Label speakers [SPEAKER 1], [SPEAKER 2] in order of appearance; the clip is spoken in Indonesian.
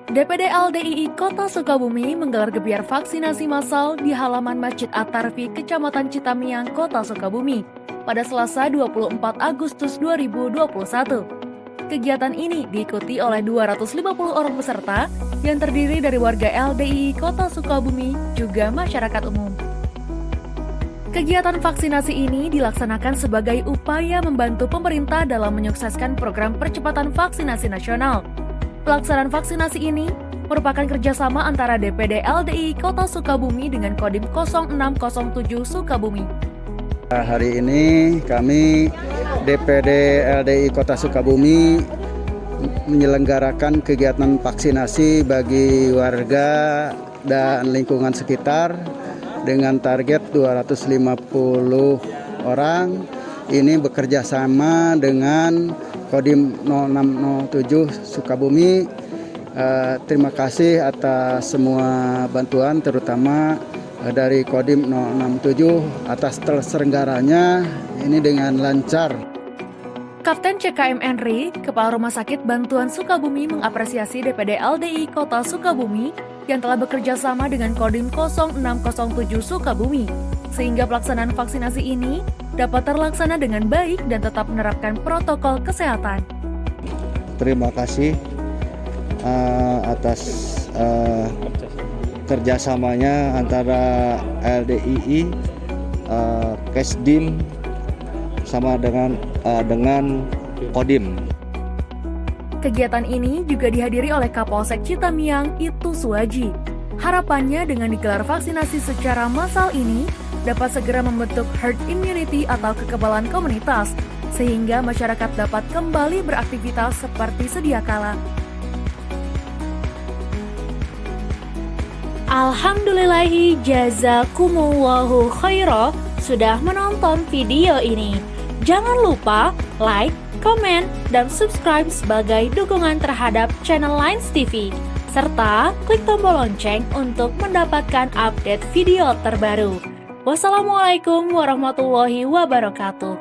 [SPEAKER 1] DPD LDII Kota Sukabumi menggelar gebiar vaksinasi massal di halaman Masjid At-Tarfi, Kecamatan Citamiang, Kota Sukabumi, pada Selasa 24 Agustus 2021. Kegiatan ini diikuti oleh 250 orang peserta yang terdiri dari warga LDII Kota Sukabumi, juga masyarakat umum. Kegiatan vaksinasi ini dilaksanakan sebagai upaya membantu pemerintah dalam menyukseskan program percepatan vaksinasi nasional. Pelaksanaan vaksinasi ini merupakan kerjasama antara DPD LDII Kota Sukabumi dengan Kodim 0607 Sukabumi.
[SPEAKER 2] Hari ini kami DPD LDII Kota Sukabumi menyelenggarakan kegiatan vaksinasi bagi warga dan lingkungan sekitar dengan target 250 orang. Ini bekerja sama dengan Kodim 0607 Sukabumi. Terima kasih atas semua bantuan, terutama dari Kodim 067 atas terselenggaranya ini dengan lancar.
[SPEAKER 1] Kapten CKM Henry, Kepala Rumah Sakit Bantuan Sukabumi, mengapresiasi DPD LDII Kota Sukabumi yang telah bekerja sama dengan Kodim 0607 Sukabumi, sehingga pelaksanaan vaksinasi ini dapat terlaksana dengan baik dan tetap menerapkan protokol kesehatan.
[SPEAKER 3] Terima kasih atas kerjasamanya antara LDII, Kesdim sama dengan Kodim.
[SPEAKER 1] Kegiatan ini juga dihadiri oleh Kapolsek Citamiang, Ibtu Suwaji. Harapannya dengan digelar vaksinasi secara massal ini dapat segera membentuk herd immunity atau kekebalan komunitas, sehingga masyarakat dapat kembali beraktivitas seperti sedia kala. Alhamdulillahi jazakumullahu khairah sudah menonton video ini. Jangan lupa like, komen, dan subscribe sebagai dukungan terhadap channel Lines TV, serta klik tombol lonceng untuk mendapatkan update video terbaru. Wassalamualaikum warahmatullahi wabarakatuh.